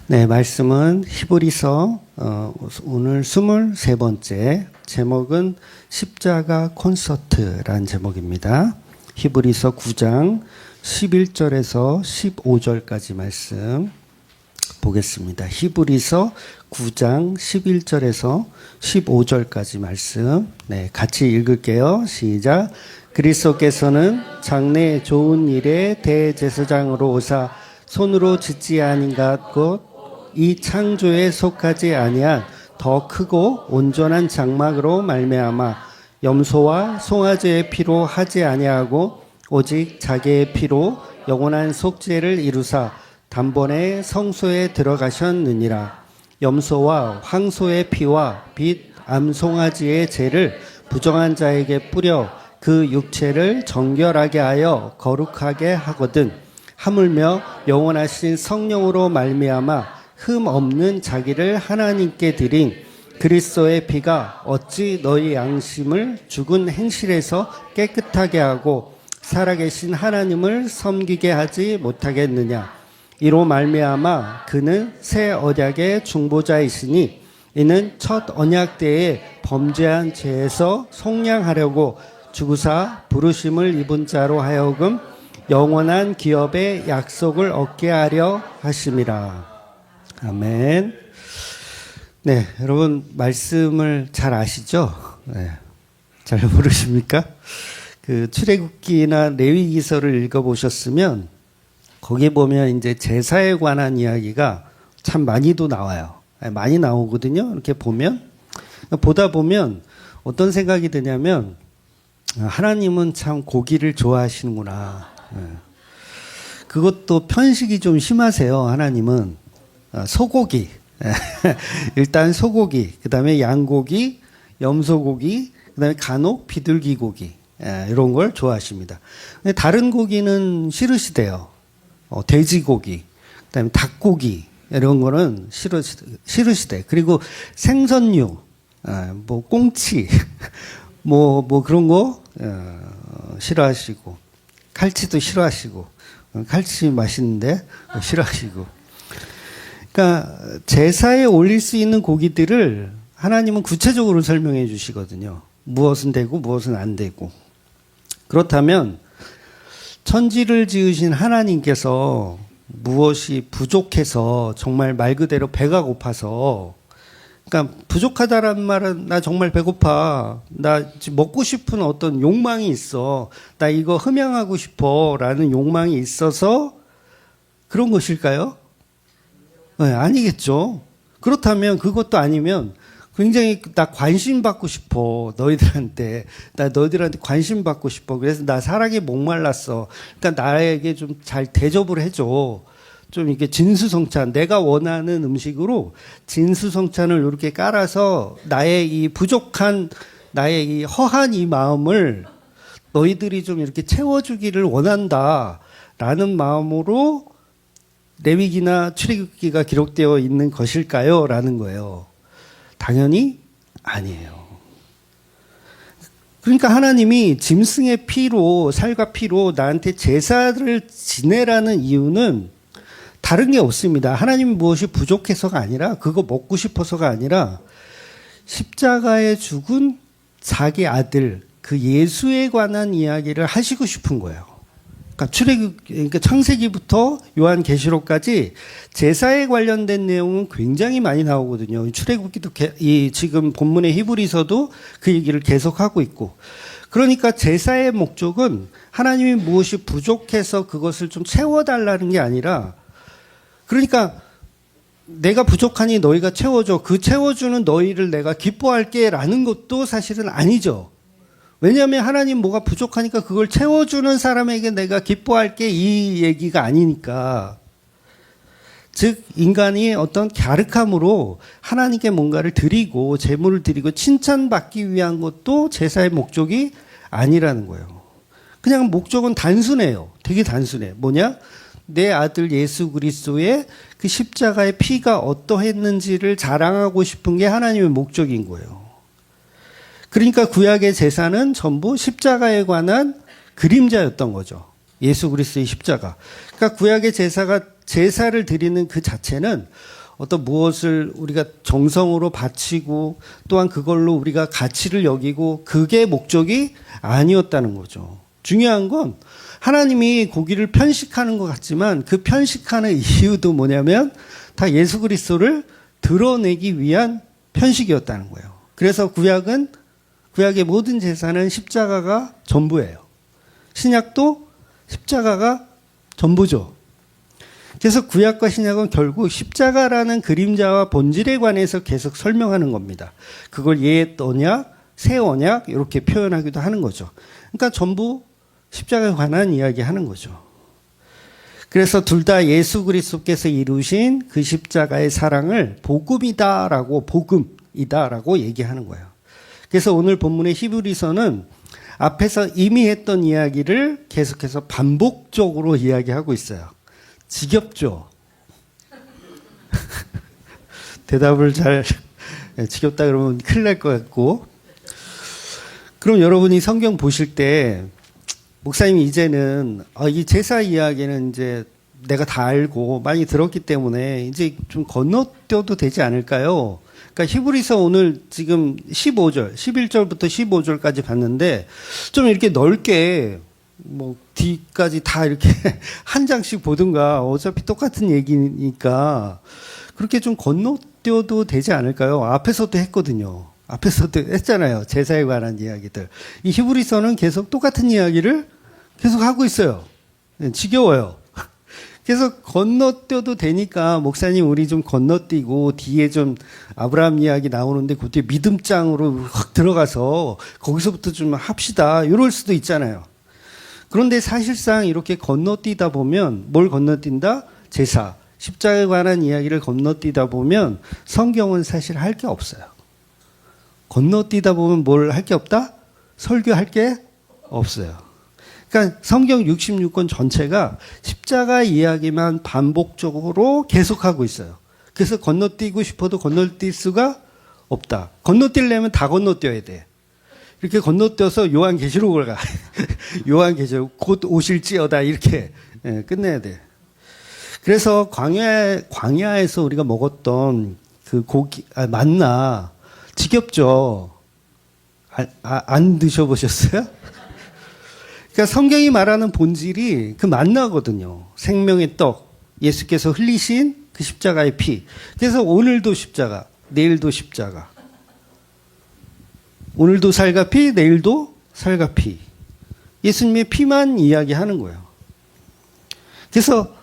네, 말씀은 히브리서 오늘 23번째 제목은 십자가 콘서트란 제목입니다. 히브리서 9장 11절에서 15절까지 말씀 보겠습니다. 히브리서 9장 11절에서 15절까지 말씀 같이 읽을게요. 시작. 그리스도께서는 장래 좋은 일의 대제사장으로 오사 손으로 짓지 아닌 것 이 창조에 속하지 아니한 더 크고 온전한 장막으로 말미암아 염소와 송아지의 피로 하지 아니하고 오직 자기의 피로 영원한 속죄를 이루사 단번에 성소에 들어가셨느니라. 염소와 황소의 피와 빛 암송아지의 죄를 부정한 자에게 뿌려 그 육체를 정결하게 하여 거룩하게 하거든 하물며 영원하신 성령으로 말미암아 흠 없는 자기를 하나님께 드린 그리스도의 피가 어찌 너희 양심을 죽은 행실에서 깨끗하게 하고 살아계신 하나님을 섬기게 하지 못하겠느냐. 이로 말미암아 그는 새 언약의 중보자이시니 이는 첫 언약 때에 범죄한 죄에서 속량하려고 죽으사 부르심을 입은 자로 하여금 영원한 기업의 약속을 얻게 하려 하심이라. 아멘. 네, 여러분 말씀을 잘 아시죠? 네, 잘 모르십니까? 그 출애굽기나 레위기서를 읽어보셨으면 거기 보면 이제 제사에 관한 이야기가 참 많이도 나와요. 많이 나오거든요. 이렇게 보다 보면 어떤 생각이 드냐면 하나님은 참 고기를 좋아하시는구나. 그것도 편식이 좀 심하세요. 하나님은 소고기 일단 소고기, 그 다음에 양고기, 염소고기, 그 다음에 간혹 비둘기 고기 이런 걸 좋아하십니다. 근데 다른 고기는 싫으시대요. 돼지고기, 그 다음에 닭고기 이런 거는 싫으시대. 그리고 생선류, 뭐 꽁치 뭐 그런 거 싫어하시고, 칼치도 싫어하시고, 칼치 맛있는데 싫어하시고. 그러니까 제사에 올릴 수 있는 고기들을 하나님은 구체적으로 설명해 주시거든요. 무엇은 되고 무엇은 안 되고. 그렇다면 천지를 지으신 하나님께서 무엇이 부족해서 정말 말 그대로 배가 고파서, 그러니까 부족하다라는 말은 나 정말 배고파, 나 지금 먹고 싶은 어떤 욕망이 있어, 나 이거 흠양하고 싶어 라는 욕망이 있어서 그런 것일까요? 네, 아니겠죠. 그렇다면, 그것도 아니면 굉장히 나 관심 받고 싶어, 너희들한테. 나 너희들한테 관심 받고 싶어. 그래서 나 사랑에 목말랐어. 그러니까 나에게 좀 잘 대접을 해줘. 좀 이렇게 진수성찬, 내가 원하는 음식으로 진수성찬을 이렇게 깔아서 나의 이 부족한, 나의 이 허한 이 마음을 너희들이 좀 이렇게 채워주기를 원한다 라는 마음으로 레위기나 출애굽기가 기록되어 있는 것일까요? 라는 거예요. 당연히 아니에요. 그러니까 하나님이 짐승의 피로, 살과 피로 나한테 제사를 지내라는 이유는 다른 게 없습니다. 하나님이 무엇이 부족해서가 아니라, 그거 먹고 싶어서가 아니라, 십자가에 죽은 자기 아들, 그 예수에 관한 이야기를 하시고 싶은 거예요. 그러니까 창세기부터 요한계시록까지 제사에 관련된 내용은 굉장히 많이 나오거든요. 출애굽기도 이 지금 본문의 히브리서도 그 얘기를 계속하고 있고. 그러니까 제사의 목적은 하나님이 무엇이 부족해서 그것을 좀 채워달라는 게 아니라, 그러니까 내가 부족하니 너희가 채워줘. 그 채워주는 너희를 내가 기뻐할게 라는 것도 사실은 아니죠. 왜냐하면 하나님 뭐가 부족하니까 그걸 채워주는 사람에게 내가 기뻐할게 이 얘기가 아니니까. 즉 인간이 어떤 갸륵함으로 하나님께 뭔가를 드리고 제물을 드리고 칭찬받기 위한 것도 제사의 목적이 아니라는 거예요. 그냥 목적은 단순해요. 되게 단순해. 뭐냐? 내 아들 예수 그리스도의 그 십자가의 피가 어떠했는지를 자랑하고 싶은 게 하나님의 목적인 거예요. 그러니까 구약의 제사는 전부 십자가에 관한 그림자였던 거죠. 예수 그리스도의 십자가. 그러니까 구약의 제사를 드리는 그 자체는 어떤 무엇을 우리가 정성으로 바치고 또한 그걸로 우리가 가치를 여기고 그게 목적이 아니었다는 거죠. 중요한 건 하나님이 고기를 편식하는 것 같지만 그 편식하는 이유도 뭐냐면 다 예수 그리스도를 드러내기 위한 편식이었다는 거예요. 그래서 구약의 모든 제사는 십자가가 전부예요. 신약도 십자가가 전부죠. 그래서 구약과 신약은 결국 십자가라는 그림자와 본질에 관해서 계속 설명하는 겁니다. 그걸 옛 언약, 새 언약 이렇게 표현하기도 하는 거죠. 그러니까 전부 십자가에 관한 이야기 하는 거죠. 그래서 둘 다 예수 그리스도께서 이루신 그 십자가의 사랑을 복음이다라고 얘기하는 거예요. 그래서 오늘 본문의 히브리서는 앞에서 이미 했던 이야기를 계속해서 반복적으로 이야기하고 있어요. 지겹죠? 대답을 지겹다 그러면 큰일 날 것 같고. 그럼 여러분이 성경 보실 때, 목사님이 이제는, 이 제사 이야기는 이제 내가 다 알고 많이 들었기 때문에 이제 좀 건너뛰어도 되지 않을까요? 그러니까 히브리서 오늘 지금 15절, 11절부터 15절까지 봤는데 좀 이렇게 넓게 뭐 뒤까지 다 이렇게 한 장씩 보든가 어차피 똑같은 얘기니까 그렇게 좀 건너뛰어도 되지 않을까요? 앞에서도 했거든요. 앞에서도 했잖아요. 제사에 관한 이야기들. 이 히브리서는 계속 똑같은 이야기를 계속 하고 있어요. 지겨워요. 그래서 건너뛰어도 되니까 목사님 우리 좀 건너뛰고 뒤에 좀 아브라함 이야기 나오는데 그 뒤에 믿음장으로 확 들어가서 거기서부터 좀 합시다. 이럴 수도 있잖아요. 그런데 사실상 이렇게 건너뛰다 보면 뭘 건너뛴다? 제사, 십자가에 관한 이야기를 건너뛰다 보면 성경은 사실 할 게 없어요. 건너뛰다 보면 뭘 할 게 없다? 설교할 게 없어요. 그러니까 성경 66권 전체가 십자가 이야기만 반복적으로 계속하고 있어요. 그래서 건너뛰고 싶어도 건너뛸 수가 없다. 건너뛰려면 다 건너뛰어야 돼. 이렇게 건너뛰어서 요한계시록을 가. 요한계시록 곧 오실지어다 이렇게 끝내야 돼. 그래서 광야에서 우리가 먹었던 그 만나 지겹죠? 안 드셔보셨어요? 그러니까 성경이 말하는 본질이 그 만나거든요. 생명의 떡, 예수께서 흘리신 그 십자가의 피. 그래서 오늘도 십자가, 내일도 십자가. 오늘도 살과 피, 내일도 살과 피. 예수님의 피만 이야기하는 거예요. 그래서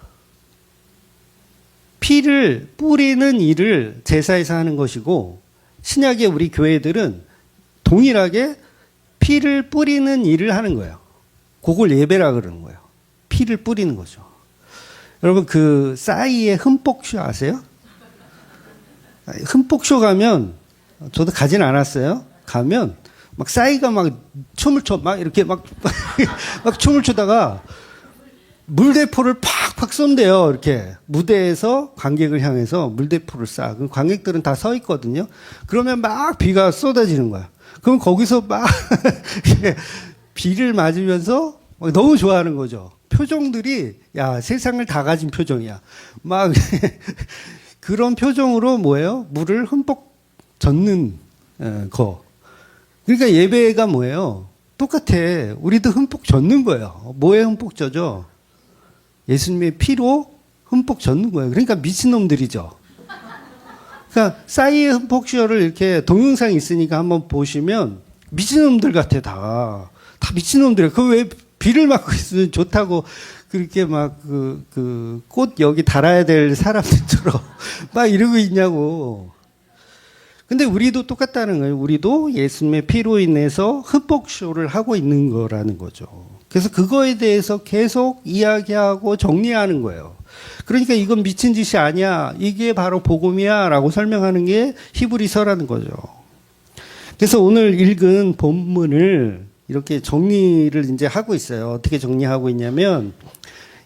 피를 뿌리는 일을 제사에서 하는 것이고 신약의 우리 교회들은 동일하게 피를 뿌리는 일을 하는 거예요. 그걸 예배라 그러는 거예요. 피를 뿌리는 거죠. 여러분 그 싸이의 흠뻑쇼 아세요? 흠뻑쇼 가면 저도 가진 않았어요. 가면 막 싸이가 막 춤을 춰 막 이렇게 막 춤을 추다가 물대포를 팍팍 쏜대요. 이렇게 무대에서 관객을 향해서 물대포를 쏴. 그럼 관객들은 다 서 있거든요. 그러면 막 비가 쏟아지는 거야. 그럼 거기서 막 비를 맞으면서 너무 좋아하는 거죠. 표정들이 야 세상을 다 가진 표정이야. 막 그런 표정으로 뭐예요? 물을 흠뻑 젓는 거. 그러니까 예배가 뭐예요? 똑같아. 우리도 흠뻑 젓는 거예요. 뭐에 흠뻑 젖어? 예수님의 피로 흠뻑 젖는 거예요. 그러니까 미친놈들이죠. 그러니까 싸이의 흠뻑쇼를 이렇게 동영상이 있으니까 한번 보시면 미친놈들 같아 다 미친놈들이에요. 그 왜 비를 맞고 있으면 좋다고 그렇게 막 꽃 여기 달아야 될 사람들처럼 막 이러고 있냐고. 근데 우리도 똑같다는 거예요. 우리도 예수님의 피로 인해서 흠뻑쇼를 하고 있는 거라는 거죠. 그래서 그거에 대해서 계속 이야기하고 정리하는 거예요. 그러니까 이건 미친 짓이 아니야. 이게 바로 복음이야. 라고 설명하는 게 히브리서라는 거죠. 그래서 오늘 읽은 본문을 이렇게 정리를 이제 하고 있어요. 어떻게 정리하고 있냐면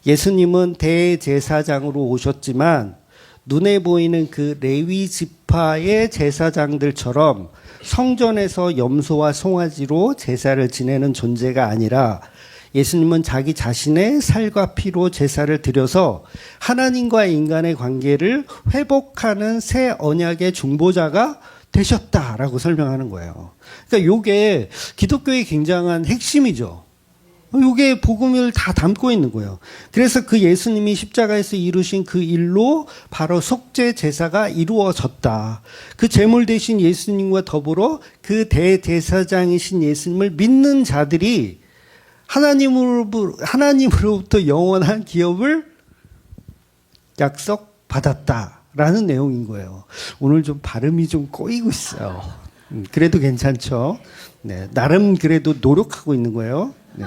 예수님은 대제사장으로 오셨지만 눈에 보이는 그 레위 지파의 제사장들처럼 성전에서 염소와 송아지로 제사를 지내는 존재가 아니라 예수님은 자기 자신의 살과 피로 제사를 드려서 하나님과 인간의 관계를 회복하는 새 언약의 중보자가 되셨다라고 설명하는 거예요. 그러니까 이게 기독교의 굉장한 핵심이죠. 이게 복음을 다 담고 있는 거예요. 그래서 그 예수님이 십자가에서 이루신 그 일로 바로 속죄 제사가 이루어졌다. 그 제물 대신 예수님과 더불어 그 대제사장이신 예수님을 믿는 자들이 하나님으로부터 영원한 기업을 약속받았다라는 내용인 거예요. 오늘 좀 발음이 좀 꼬이고 있어요. 그래도 괜찮죠? 네, 나름 그래도 노력하고 있는 거예요. 네.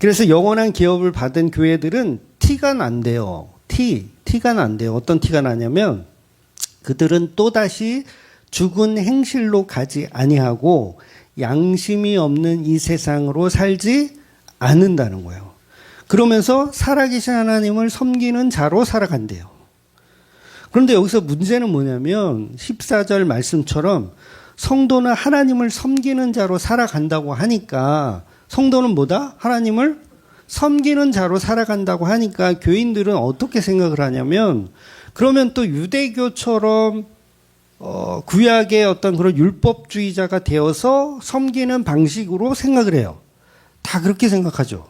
그래서 영원한 기업을 받은 교회들은 티가 난대요. 티가 난대요. 어떤 티가 나냐면 그들은 또다시 죽은 행실로 가지 아니하고 양심이 없는 이 세상으로 살지 않는다는 거예요. 그러면서 살아계신 하나님을 섬기는 자로 살아간대요. 그런데 여기서 문제는 뭐냐면 14절 말씀처럼 성도는 하나님을 섬기는 자로 살아간다고 하니까 성도는 뭐다? 하나님을 섬기는 자로 살아간다고 하니까 교인들은 어떻게 생각을 하냐면 그러면 또 유대교처럼 구약의 어떤 그런 율법주의자가 되어서 섬기는 방식으로 생각을 해요. 다 그렇게 생각하죠.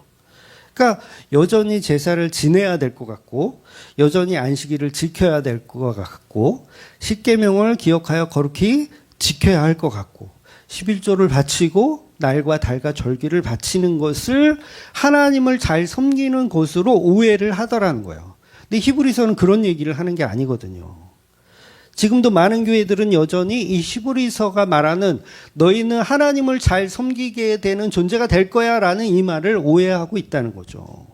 그러니까 여전히 제사를 지내야 될 것 같고 여전히 안식일을 지켜야 될 것 같고 십계명을 기억하여 거룩히 지켜야 할 것 같고 11조를 바치고 날과 달과 절기를 바치는 것을 하나님을 잘 섬기는 것으로 오해를 하더라는 거예요. 근데 히브리서는 그런 얘기를 하는 게 아니거든요. 지금도 많은 교회들은 여전히 이 히브리서가 말하는 너희는 하나님을 잘 섬기게 되는 존재가 될 거야 라는 이 말을 오해하고 있다는 거죠.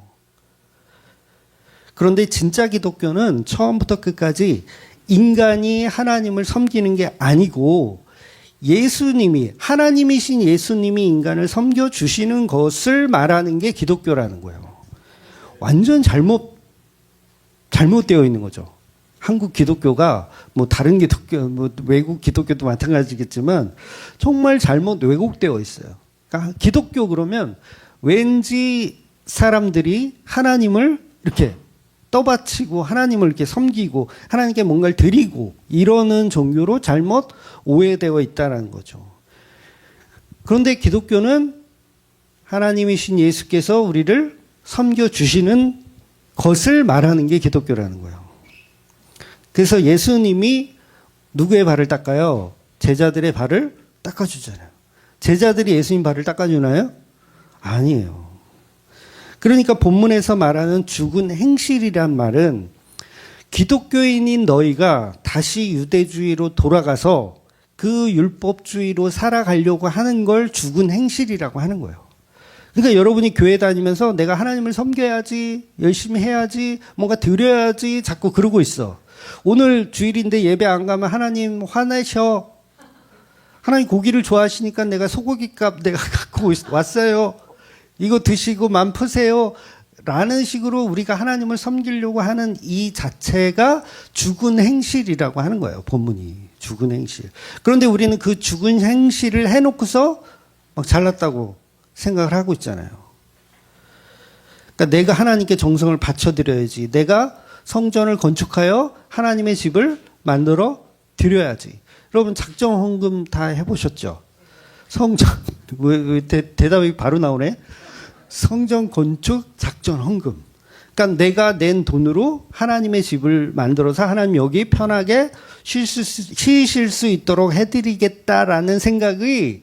그런데 진짜 기독교는 처음부터 끝까지 인간이 하나님을 섬기는 게 아니고 예수님이, 하나님이신 예수님이 인간을 섬겨주시는 것을 말하는 게 기독교라는 거예요. 완전 잘못되어 있는 거죠. 한국 기독교가 뭐 다른 기독교, 뭐 외국 기독교도 마찬가지겠지만 정말 잘못 왜곡되어 있어요. 그러니까 기독교 그러면 왠지 사람들이 하나님을 이렇게 떠받치고 하나님을 이렇게 섬기고 하나님께 뭔가를 드리고 이러는 종교로 잘못 오해되어 있다는 거죠. 그런데 기독교는 하나님이신 예수께서 우리를 섬겨주시는 것을 말하는 게 기독교라는 거예요. 그래서 예수님이 누구의 발을 닦아요? 제자들의 발을 닦아주잖아요. 제자들이 예수님 발을 닦아주나요? 아니에요. 그러니까 본문에서 말하는 죽은 행실이란 말은 기독교인인 너희가 다시 유대주의로 돌아가서 그 율법주의로 살아가려고 하는 걸 죽은 행실이라고 하는 거예요. 그러니까 여러분이 교회 다니면서 내가 하나님을 섬겨야지, 열심히 해야지, 뭔가 드려야지 자꾸 그러고 있어. 오늘 주일인데 예배 안 가면 하나님 화내셔. 하나님 고기를 좋아하시니까 내가 소고기값 내가 갖고 왔어요. 이거 드시고 맘 푸세요. 라는 식으로 우리가 하나님을 섬기려고 하는 이 자체가 죽은 행실이라고 하는 거예요. 본문이. 죽은 행실. 그런데 우리는 그 죽은 행실을 해놓고서 막 잘났다고 생각을 하고 있잖아요. 그러니까 내가 하나님께 정성을 바쳐드려야지. 내가 성전을 건축하여 하나님의 집을 만들어 드려야지. 여러분 작정 헌금 다 해보셨죠? 성전 대답이 바로 나오네. 성전 건축 작전 헌금. 그러니까 내가 낸 돈으로 하나님의 집을 만들어서 하나님 여기 편하게 쉬실 수 있도록 해드리겠다라는 생각이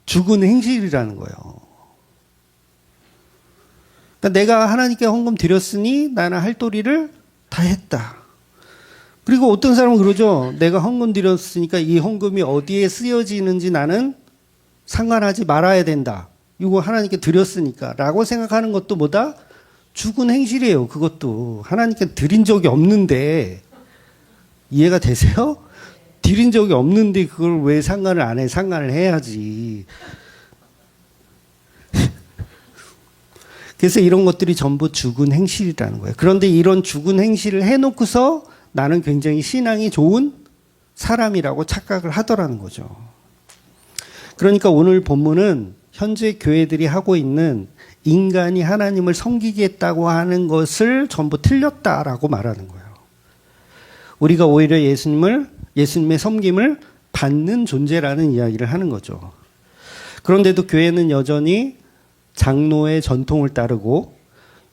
죽은 행실이라는 거예요. 그러니까 내가 하나님께 헌금 드렸으니 나는 할 도리를 다 했다. 그리고 어떤 사람은 그러죠. 내가 헌금 드렸으니까 이 헌금이 어디에 쓰여지는지 나는 상관하지 말아야 된다. 이거 하나님께 드렸으니까 라고 생각하는 것도 뭐다? 죽은 행실이에요. 그것도 하나님께 드린 적이 없는데 이해가 되세요? 드린 적이 없는데 그걸 왜 상관을 안 해? 상관을 해야지. 그래서 이런 것들이 전부 죽은 행실이라는 거예요. 그런데 이런 죽은 행실을 해놓고서 나는 굉장히 신앙이 좋은 사람이라고 착각을 하더라는 거죠. 그러니까 오늘 본문은 현재 교회들이 하고 있는 인간이 하나님을 섬기겠다고 하는 것을 전부 틀렸다라고 말하는 거예요. 우리가 오히려 예수님의 섬김을 받는 존재라는 이야기를 하는 거죠. 그런데도 교회는 여전히 장로의 전통을 따르고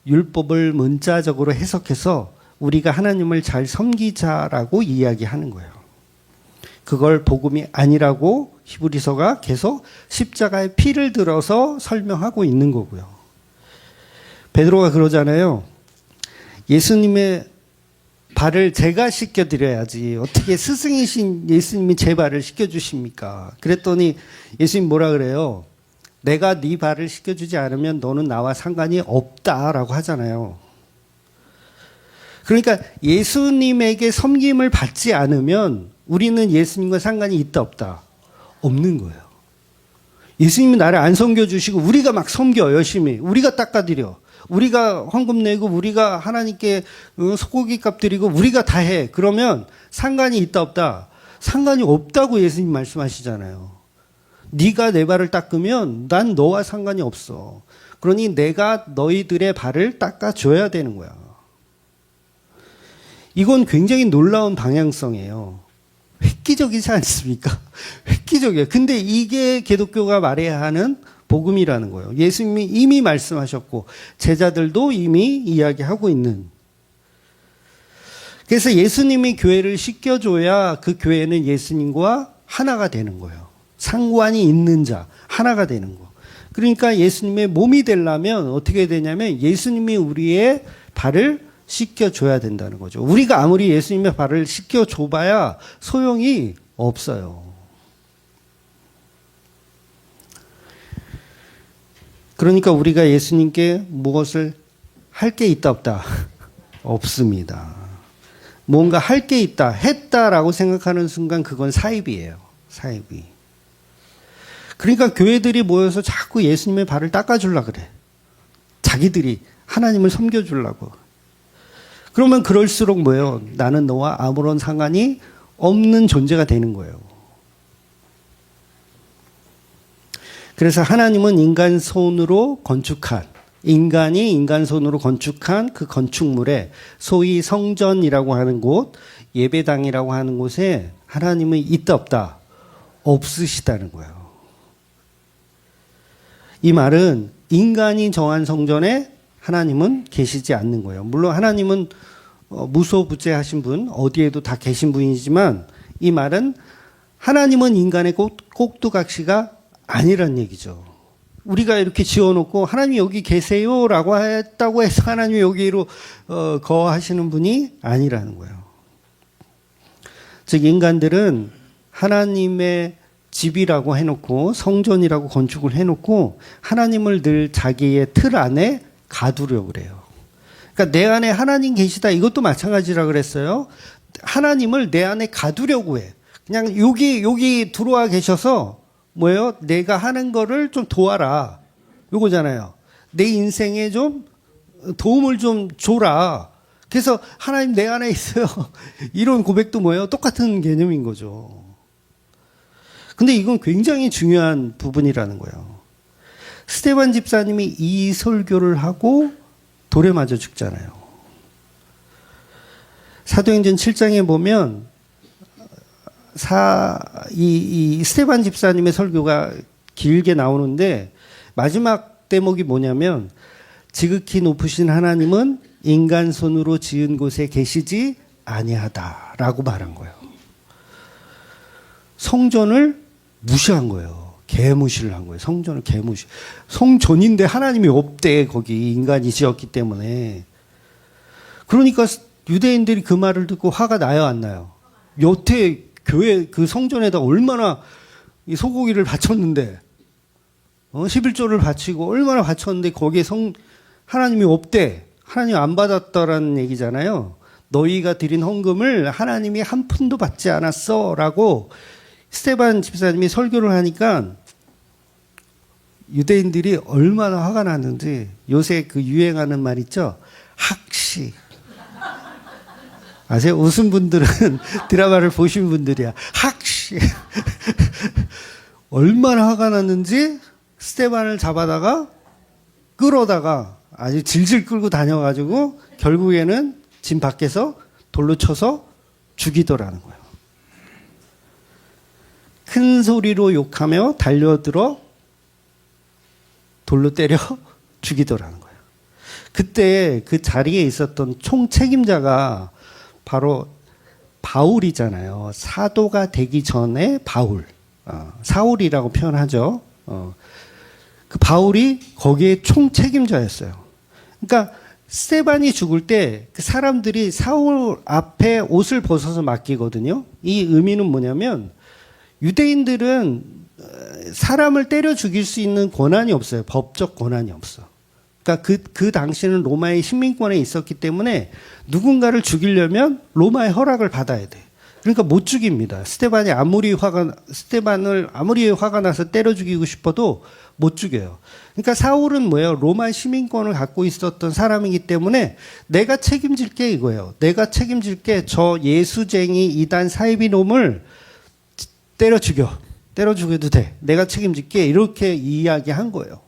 율법을 문자적으로 해석해서 우리가 하나님을 잘 섬기자라고 이야기하는 거예요. 그걸 복음이 아니라고 히브리서가 계속 십자가의 피를 들어서 설명하고 있는 거고요. 베드로가 그러잖아요. 예수님의 발을 제가 씻겨드려야지 어떻게 스승이신 예수님이 제 발을 씻겨주십니까? 그랬더니 예수님 뭐라 그래요? 내가 네 발을 씻겨주지 않으면 너는 나와 상관이 없다라고 하잖아요. 그러니까 예수님에게 섬김을 받지 않으면 우리는 예수님과 상관이 있다 없다? 없는 거예요. 예수님이 나를 안 섬겨주시고 우리가 막 섬겨 열심히 우리가 닦아드려 우리가 헌금 내고 우리가 하나님께 소고기 값 드리고 우리가 다 해. 그러면 상관이 있다 없다? 상관이 없다고 예수님 말씀하시잖아요. 네가 내 발을 닦으면 난 너와 상관이 없어. 그러니 내가 너희들의 발을 닦아줘야 되는 거야. 이건 굉장히 놀라운 방향성이에요. 획기적이지 않습니까? 획기적이에요. 근데 이게 기독교가 말해야 하는 복음이라는 거예요. 예수님이 이미 말씀하셨고 제자들도 이미 이야기하고 있는. 그래서 예수님이 교회를 씻겨줘야 그 교회는 예수님과 하나가 되는 거예요. 상관이 있는 자, 하나가 되는 거. 그러니까 예수님의 몸이 되려면 어떻게 되냐면 예수님이 우리의 발을 씻겨줘야 된다는 거죠. 우리가 아무리 예수님의 발을 씻겨줘봐야 소용이 없어요. 그러니까 우리가 예수님께 무엇을 할 게 있다 없다? 없습니다. 뭔가 할 게 있다, 했다라고 생각하는 순간 그건 사입이에요. 사입이. 그러니까 교회들이 모여서 자꾸 예수님의 발을 닦아주려고 그래. 자기들이 하나님을 섬겨주려고. 그러면 그럴수록 뭐예요? 나는 너와 아무런 상관이 없는 존재가 되는 거예요. 그래서 하나님은 인간 손으로 건축한 그 건축물에 소위 성전이라고 하는 곳, 예배당이라고 하는 곳에 하나님은 있다 없다? 없으시다는 거예요. 이 말은 인간이 정한 성전에 하나님은 계시지 않는 거예요. 물론 하나님은 무소부재하신 분, 어디에도 다 계신 분이지만 이 말은 하나님은 인간의 꼭두각시가 아니란 얘기죠. 우리가 이렇게 지어놓고 하나님 여기 계세요라고 했다고 해서 하나님이 여기로 거하시는 분이 아니라는 거예요. 즉 인간들은 하나님의 집이라고 해놓고 성전이라고 건축을 해놓고 하나님을 늘 자기의 틀 안에 가두려고 그래요. 그러니까 내 안에 하나님 계시다 이것도 마찬가지라 그랬어요. 하나님을 내 안에 가두려고 해. 그냥 여기 들어와 계셔서 뭐예요? 내가 하는 거를 좀 도와라. 요거잖아요. 내 인생에 좀 도움을 좀 줘라. 그래서 하나님 내 안에 있어요. 이런 고백도 뭐예요? 똑같은 개념인 거죠. 근데 이건 굉장히 중요한 부분이라는 거예요. 스데반 집사님이 이 설교를 하고 돌에 맞아 죽잖아요. 사도행전 7장에 보면 이 스데반 집사님의 설교가 길게 나오는데 마지막 대목이 뭐냐면 지극히 높으신 하나님은 인간 손으로 지은 곳에 계시지 아니하다라고 말한 거예요. 성전을 무시한 거예요. 개무시를 한 거예요. 성전을 개무시. 성전인데 하나님이 없대. 거기 인간이 지었기 때문에. 그러니까 유대인들이 그 말을 듣고 화가 나요, 안 나요? 여태 교회 그 성전에다 얼마나 이 소고기를 바쳤는데 11조를 바치고 얼마나 바쳤는데 거기에 하나님이 없대. 하나님 안 받았다라는 얘기잖아요. 너희가 드린 헌금을 하나님이 한 푼도 받지 않았어 라고 스데반 집사님이 설교를 하니까 유대인들이 얼마나 화가 났는지 요새 그 유행하는 말 있죠? 학시. 아세요? 웃은 분들은 드라마를 보신 분들이야. 학시. 얼마나 화가 났는지 스데반을 잡아다가 끌어다가 아주 질질 끌고 다녀가지고 결국에는 진 밖에서 돌로 쳐서 죽이더라는 거예요. 큰 소리로 욕하며 달려들어 돌로 때려 죽이더라는 거예요. 그때 그 자리에 있었던 총책임자가 바로 바울이잖아요. 사도가 되기 전에 바울, 사울이라고 표현하죠. 그 바울이 거기에 총책임자였어요. 그러니까 스데반이 죽을 때 그 사람들이 사울 앞에 옷을 벗어서 맡기거든요. 이 의미는 뭐냐면 유대인들은 사람을 때려 죽일 수 있는 권한이 없어요. 법적 권한이 없어. 그러니까 그 당시에는 로마의 식민권에 있었기 때문에 누군가를 죽이려면 로마의 허락을 받아야 돼. 그러니까 못 죽입니다. 스데반을 아무리 화가 나서 때려 죽이고 싶어도 못 죽여요. 그러니까 사울은 뭐예요? 로마 시민권을 갖고 있었던 사람이기 때문에 내가 책임질게 이거예요. 내가 책임질게 저 예수쟁이 이단 사이비 놈을 때려 죽여도 돼. 내가 책임질게. 이렇게 이야기한 거예요.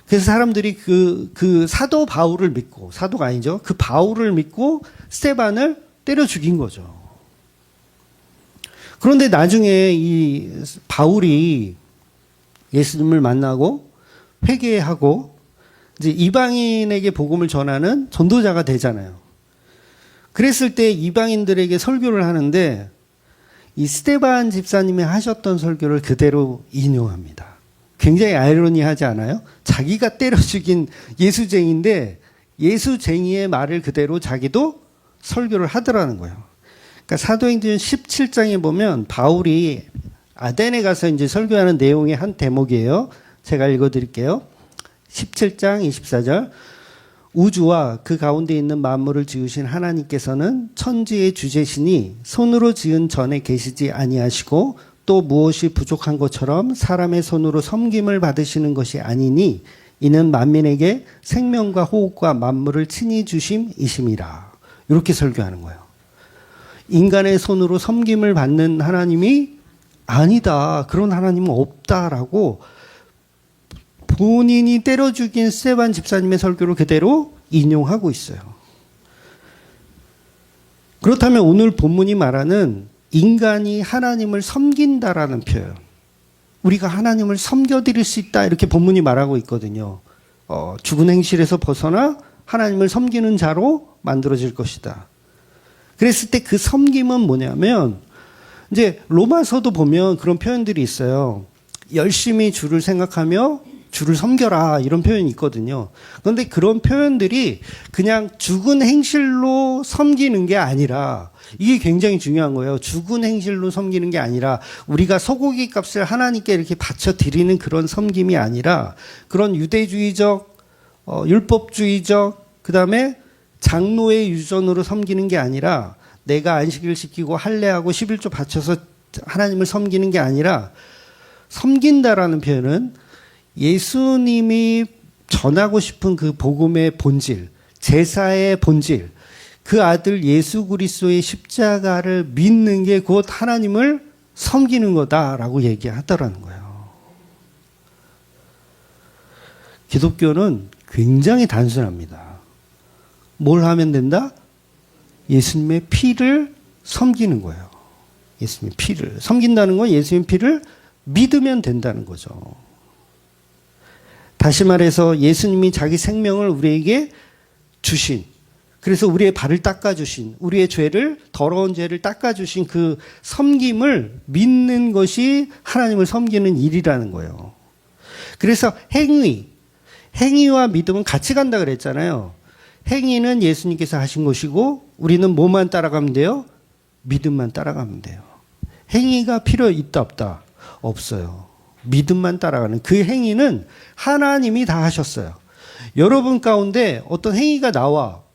그래서 사람들이 그 사도 바울을 믿고, 사도가 아니죠. 그 바울을 믿고 스데반을 때려 죽인 거죠. 그런데 나중에 이 바울이 예수님을 만나고 회개하고 이제 이방인에게 복음을 전하는 전도자가 되잖아요. 그랬을 때 이방인들에게 설교를 하는데 이 스데반 집사님이 하셨던 설교를 그대로 인용합니다. 굉장히 아이러니하지 않아요? 자기가 때려 죽인 예수쟁이인데 예수쟁이의 말을 그대로 자기도 설교를 하더라는 거예요. 그러니까 사도행전 17장에 보면 바울이 아덴에 가서 이제 설교하는 내용의 한 대목이에요. 제가 읽어드릴게요. 17장 24절. 우주와 그 가운데 있는 만물을 지으신 하나님께서는 천지의 주제시니 손으로 지은 전에 계시지 아니하시고 또 무엇이 부족한 것처럼 사람의 손으로 섬김을 받으시는 것이 아니니 이는 만민에게 생명과 호흡과 만물을 친히 주심이심이라. 이렇게 설교하는 거예요. 인간의 손으로 섬김을 받는 하나님이 아니다. 그런 하나님은 없다라고 본인이 때려 죽인 스데반 집사님의 설교를 그대로 인용하고 있어요. 그렇다면 오늘 본문이 말하는 인간이 하나님을 섬긴다라는 표현. 우리가 하나님을 섬겨드릴 수 있다. 이렇게 본문이 말하고 있거든요. 죽은 행실에서 벗어나 하나님을 섬기는 자로 만들어질 것이다. 그랬을 때 그 섬김은 뭐냐면 이제 로마서도 보면 그런 표현들이 있어요. 열심히 주를 생각하며 주를 섬겨라 이런 표현이 있거든요. 그런데 그런 표현들이 그냥 죽은 행실로 섬기는 게 아니라 이게 굉장히 중요한 거예요. 죽은 행실로 섬기는 게 아니라 우리가 소고기 값을 하나님께 이렇게 바쳐 드리는 그런 섬김이 아니라 그런 유대주의적 율법주의적 그다음에 장로의 유전으로 섬기는 게 아니라 내가 안식일 지키고 할례하고 11조 바쳐서 하나님을 섬기는 게 아니라 섬긴다라는 표현은 예수님이 전하고 싶은 그 복음의 본질, 제사의 본질, 그 아들 예수 그리스도의 십자가를 믿는 게 곧 하나님을 섬기는 거다라고 얘기하더라는 거예요. 기독교는 굉장히 단순합니다. 뭘 하면 된다? 예수님의 피를 섬기는 거예요. 예수님의 피를. 섬긴다는 건 예수님의 피를 믿으면 된다는 거죠. 다시 말해서 예수님이 자기 생명을 우리에게 주신, 그래서 우리의 발을 닦아주신, 우리의 죄를, 더러운 죄를 닦아주신 그 섬김을 믿는 것이 하나님을 섬기는 일이라는 거예요. 그래서 행위와 믿음은 같이 간다 그랬잖아요. 행위는 예수님께서 하신 것이고 우리는 뭐만 따라가면 돼요? 믿음만 따라가면 돼요. 행위가 필요 있다 없다? 없어요. 믿음만 따라가는 그 행위는 하나님이 다 하셨어요. 여러분 가운데 어떤 행위가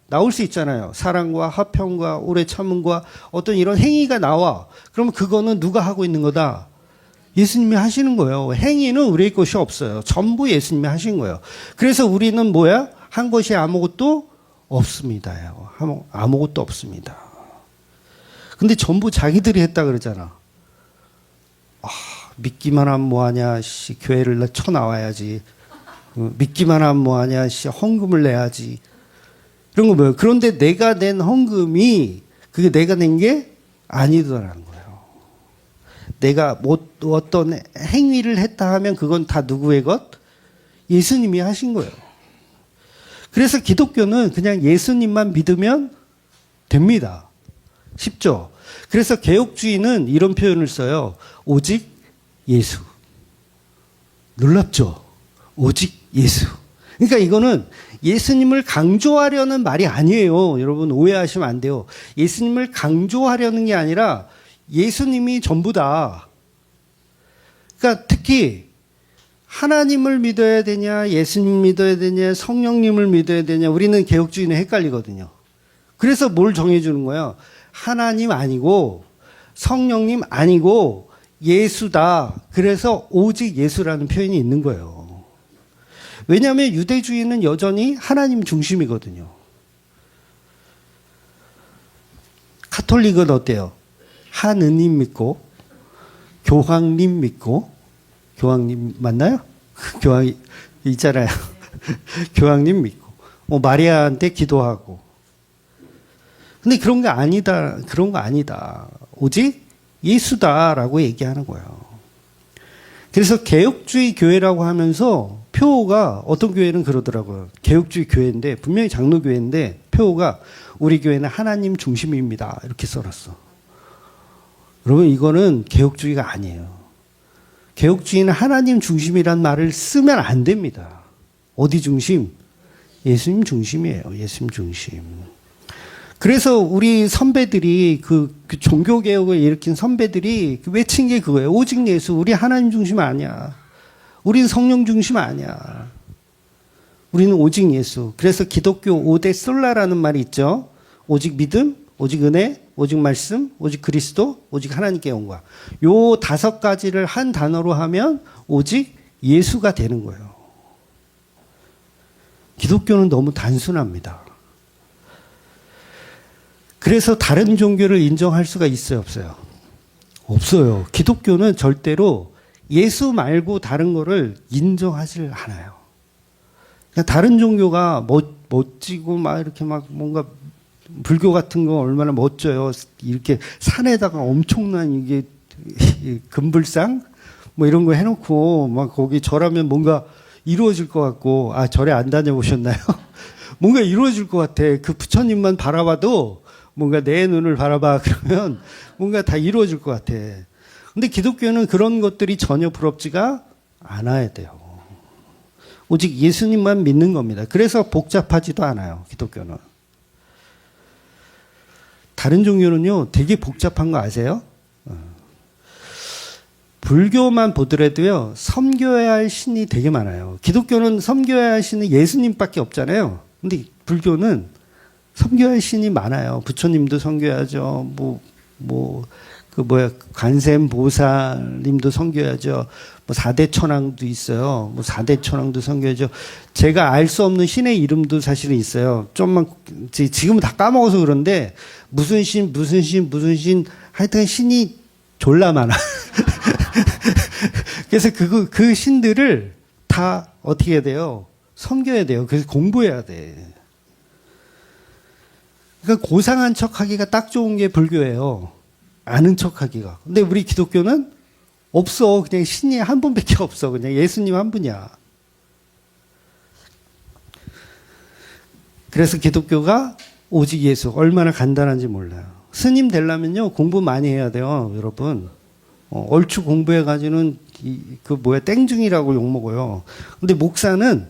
나올 수 있잖아요. 사랑과 화평과 오래 참음과 어떤 이런 행위가 나와. 그러면 그거는 누가 하고 있는 거다? 예수님이 하시는 거예요. 행위는 우리의 것이 없어요. 전부 예수님이 하신 거예요. 그래서 우리는 뭐야? 한 것이 아무것도 없습니다요. 아무것도 없습니다. 근데 전부 자기들이 했다 그러잖아. 믿기만 하면 뭐하냐, 씨, 교회를 쳐나와야지. 믿기만 하면 뭐하냐, 씨, 헌금을 내야지. 이런 거 뭐예요? 그런데 내가 낸 헌금이 그게 내가 낸 게 아니더라는 거예요. 내가 어떤 행위를 했다 하면 그건 다 누구의 것? 예수님이 하신 거예요. 그래서 기독교는 그냥 예수님만 믿으면 됩니다. 쉽죠? 그래서 개혁주의는 이런 표현을 써요. 오직 예수. 놀랍죠? 오직 예수. 그러니까 이거는 예수님을 강조하려는 말이 아니에요. 여러분 오해하시면 안 돼요. 예수님을 강조하려는 게 아니라 예수님이 전부다. 그러니까 특히 하나님을 믿어야 되냐, 예수님 믿어야 되냐, 성령님을 믿어야 되냐, 우리는 개혁주의는 헷갈리거든요. 그래서 뭘 정해주는 거예요? 하나님 아니고 성령님 아니고 예수다. 그래서 오직 예수라는 표현이 있는 거예요. 왜냐하면 유대주의는 여전히 하나님 중심이거든요. 카톨릭은 어때요? 하느님 믿고 교황님 믿고, 교황님 맞나요? 교황 있잖아요. 교황님 믿고 마리아한테 기도하고. 근데 그런 게 아니다. 그런 거 아니다. 오직 예수다라고 얘기하는 거예요. 그래서 개혁주의 교회라고 하면서 표어가 어떤 교회는 그러더라고요. 개혁주의 교회인데 분명히 장로교회인데 표어가 우리 교회는 하나님 중심입니다. 이렇게 써놨어. 여러분 이거는 개혁주의가 아니에요. 개혁주의는 하나님 중심이란 말을 쓰면 안 됩니다. 어디 중심? 예수님 중심이에요. 예수님 중심. 그래서 우리 선배들이 그 종교개혁을 일으킨 선배들이 외친 게 그거예요. 오직 예수. 우리 하나님 중심 아니야. 우리는 성령 중심 아니야. 우리는 오직 예수. 그래서 기독교 5대 솔라라는 말이 있죠. 오직 믿음, 오직 은혜, 오직 말씀, 오직 그리스도, 오직 하나님께 온과. 요 5가지를 한 단어로 하면 오직 예수가 되는 거예요. 기독교는 너무 단순합니다. 그래서 다른 종교를 인정할 수가 있어요, 없어요? 없어요. 기독교는 절대로 예수 말고 다른 거를 인정하지 않아요. 그러니까 다른 종교가 멋지고 막 이렇게 막 뭔가 불교 같은 거 얼마나 멋져요. 이렇게 산에다가 엄청난 이게 금불상 뭐 이런 거 해놓고 막 거기 절하면 뭔가 이루어질 것 같고, 아, 절에 안 다녀보셨나요? 뭔가 이루어질 것 같아. 그 부처님만 바라봐도 뭔가 내 눈을 바라봐 그러면 뭔가 다 이루어질 것 같아. 근데 기독교는 그런 것들이 전혀 부럽지가 않아야 돼요. 오직 예수님만 믿는 겁니다. 그래서 복잡하지도 않아요, 기독교는. 다른 종교는요, 되게 복잡한 거 아세요? 불교만 보더라도요, 섬겨야 할 신이 되게 많아요. 기독교는 섬겨야 할 신은 예수님밖에 없잖아요. 근데 불교는 섬겨야 할 신이 많아요. 부처님도 섬겨야죠. 관세음 보살님도 섬겨야죠. 4대 천왕도 있어요. 4대 천왕도 섬겨야죠. 제가 알 수 없는 신의 이름도 사실은 있어요. 좀만, 지금은 다 까먹어서 그런데, 무슨 신, 하여튼 신이 졸라 많아. 그래서 그 신들을 다 어떻게 해야 돼요? 섬겨야 돼요. 그래서 공부해야 돼. 그러니까 고상한 척 하기가 딱 좋은 게 불교예요. 아는 척 하기가. 근데 우리 기독교는 없어. 그냥 신이 한 분밖에 없어. 그냥 예수님 한 분이야. 그래서 기독교가 오직 예수. 얼마나 간단한지 몰라요. 스님 되려면요, 공부 많이 해야 돼요, 여러분. 얼추 공부해가지고는, 땡중이라고 욕먹어요. 근데 목사는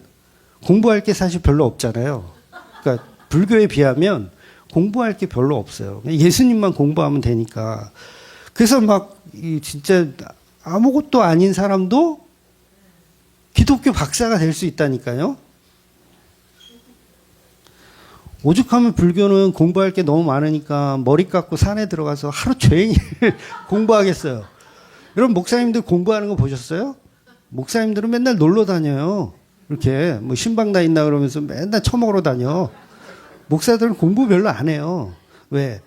공부할 게 사실 별로 없잖아요. 그러니까 불교에 비하면 공부할 게 별로 없어요. 예수님만 공부하면 되니까. 그래서 진짜 아무것도 아닌 사람도 기독교 박사가 될 수 있다니까요. 오죽하면 불교는 공부할 게 너무 많으니까 머리 깎고 산에 들어가서 하루 종일 공부하겠어요. 여러분, 목사님들 공부하는 거 보셨어요? 목사님들은 맨날 놀러 다녀요. 이렇게 신방 다 있나 그러면서 맨날 처먹으러 다녀. 목사들은 공부 별로 안 해요. 왜?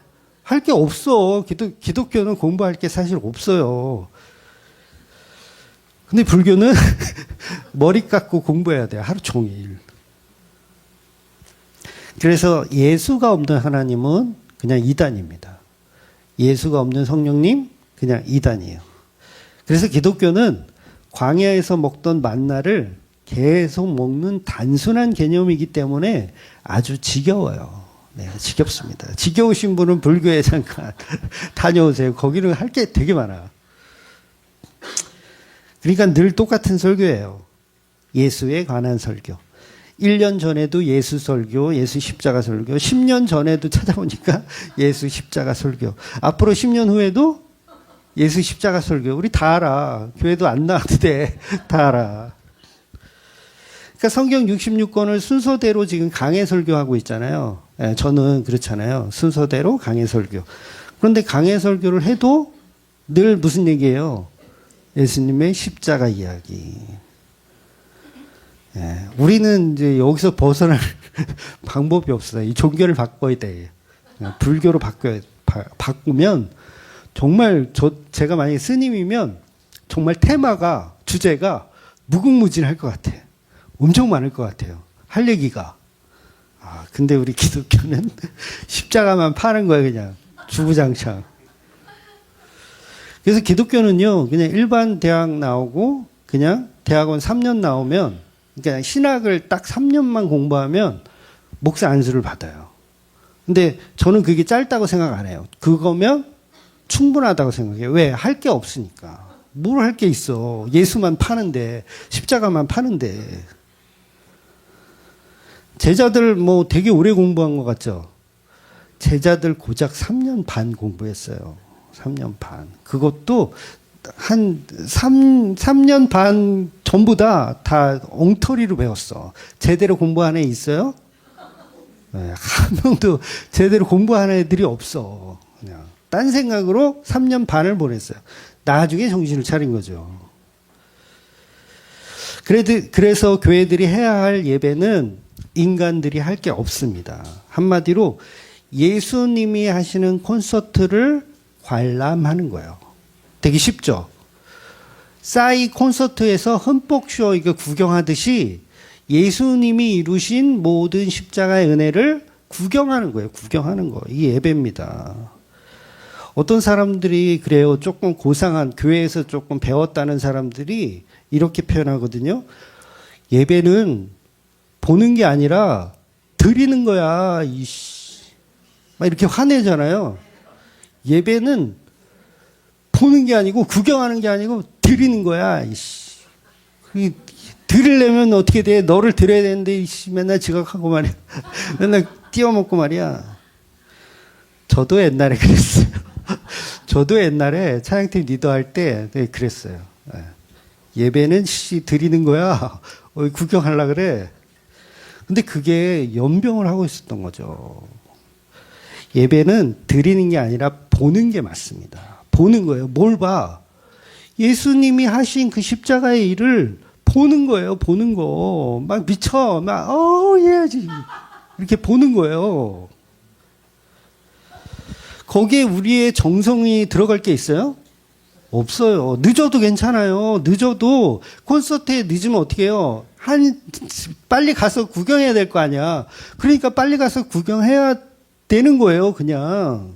할 게 없어. 기독교는 공부할 게 사실 없어요. 근데 불교는 머리 깎고 공부해야 돼요. 하루 종일. 그래서 예수가 없는 하나님은 그냥 이단입니다. 예수가 없는 성령님 그냥 이단이에요. 그래서 기독교는 광야에서 먹던 만나를 계속 먹는 단순한 개념이기 때문에 아주 지겨워요. 네, 지겹습니다. 지겨우신 분은 불교에 잠깐 다녀오세요. 거기는 할 게 되게 많아. 그러니까 늘 똑같은 설교예요. 예수에 관한 설교. 1년 전에도 예수 설교, 예수 십자가 설교, 10년 전에도 찾아보니까 예수 십자가 설교. 앞으로 10년 후에도 예수 십자가 설교. 우리 다 알아. 교회도 안 나와도 돼. 다 알아. 그러니까 성경 66권을 순서대로 지금 강해 설교하고 있잖아요. 예, 저는 그렇잖아요. 순서대로 강해 설교. 그런데 강해 설교를 해도 늘 무슨 얘기예요? 예수님의 십자가 이야기. 예, 우리는 이제 여기서 벗어날 방법이 없어요. 이 종교를 바꿔야 돼. 불교로 바꾸면 정말 제가 만약에 스님이면 정말 테마가, 주제가 무궁무진할 것 같아. 엄청 많을 것 같아요. 할 얘기가. 근데 우리 기독교는 십자가만 파는 거예요, 그냥. 주구장창. 그래서 기독교는요, 그냥 일반 대학 나오고, 그냥 대학원 3년 나오면, 그러니까 신학을 딱 3년만 공부하면 목사 안수를 받아요. 근데 저는 그게 짧다고 생각 안 해요. 그거면 충분하다고 생각해요. 왜? 할 게 없으니까. 뭘 할 게 있어. 예수만 파는데, 십자가만 파는데. 제자들 뭐 되게 오래 공부한 것 같죠? 제자들 고작 3년 반 공부했어요. 3년 반. 그것도 한 3년 반 전부 다 엉터리로 배웠어. 제대로 공부한 애 있어요? 네, 한 명도 제대로 공부하는 애들이 없어. 그냥 딴 생각으로 3년 반을 보냈어요. 나중에 정신을 차린 거죠. 그래서 교회들이 해야 할 예배는 인간들이 할 게 없습니다. 한마디로 예수님이 하시는 콘서트를 관람하는 거예요. 되게 쉽죠? 싸이 콘서트에서 흠뻑쇼 이거 구경하듯이 예수님이 이루신 모든 십자가의 은혜를 구경하는 거예요. 구경하는 거. 이게 예배입니다. 어떤 사람들이 그래요. 조금 고상한 교회에서 조금 배웠다는 사람들이 이렇게 표현하거든요. 예배는 보는 게 아니라 드리는 거야. 막 이렇게 화내잖아요. 예배는 보는 게 아니고 구경하는 게 아니고 드리는 거야. 드리려면 어떻게 돼? 너를 드려야 되는데 맨날 지각하고 말이야. 맨날 띄워먹고 말이야. 저도 옛날에 그랬어요. 저도 옛날에 찬양팀 리더할 때 그랬어요. 예배는 드리는 거야. 구경하려고 그래. 근데 그게 연병을 하고 있었던 거죠. 예배는 드리는 게 아니라 보는 게 맞습니다. 보는 거예요. 뭘 봐? 예수님이 하신 그 십자가의 일을 보는 거예요. 보는 거. 막 미쳐. 해야지. 이렇게 보는 거예요. 거기에 우리의 정성이 들어갈 게 있어요? 없어요. 늦어도 괜찮아요. 늦어도 콘서트에 늦으면 어떻게 해요? 빨리 가서 구경해야 될 거 아니야. 그러니까 빨리 가서 구경해야 되는 거예요. 그냥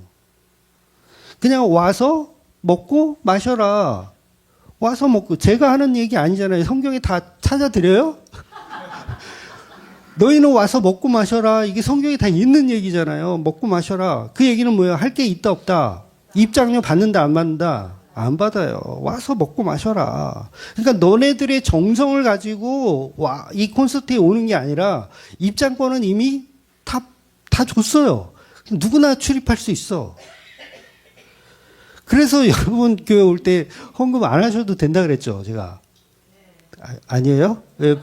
와서 먹고 마셔라. 와서 먹고. 제가 하는 얘기 아니잖아요. 성경에 다 찾아드려요? 너희는 와서 먹고 마셔라. 이게 성경에 다 있는 얘기잖아요. 먹고 마셔라. 그 얘기는 뭐예요? 할 게 있다 없다. 입장료 받는다 안 받는다? 안 받아요. 와서 먹고 마셔라. 그러니까 너네들의 정성을 가지고 이 콘서트에 오는 게 아니라 입장권은 이미 다 줬어요. 누구나 출입할 수 있어. 그래서 여러분 교회 올 때 헌금 안 하셔도 된다 그랬죠, 제가. 아니에요? 왜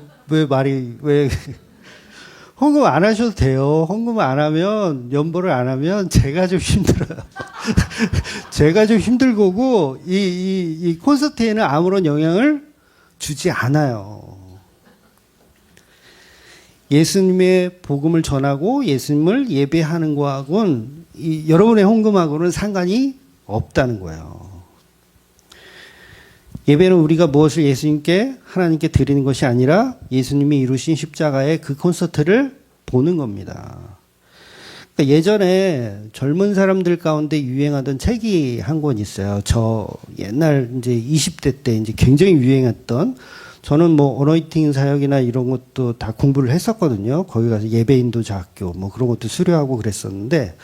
헌금 안 하셔도 돼요. 헌금 안 하면, 연보를 안 하면 제가 좀 힘들어요. 제가 좀 힘들 거고, 이 콘서트에는 아무런 영향을 주지 않아요. 예수님의 복음을 전하고 예수님을 예배하는 거하고는, 여러분의 헌금하고는 상관이 없다는 거예요. 예배는 우리가 무엇을 예수님께 하나님께 드리는 것이 아니라 예수님이 이루신 십자가의 그 콘서트를 보는 겁니다. 그러니까 예전에 젊은 사람들 가운데 유행하던 책이 한 권 있어요. 저 옛날 이제 20대 때 이제 굉장히 유행했던, 저는 뭐 어노인팅 사역이나 이런 것도 다 공부를 했었거든요. 거기 가서 예배 인도자 학교 뭐 그런 것도 수료하고 그랬었는데,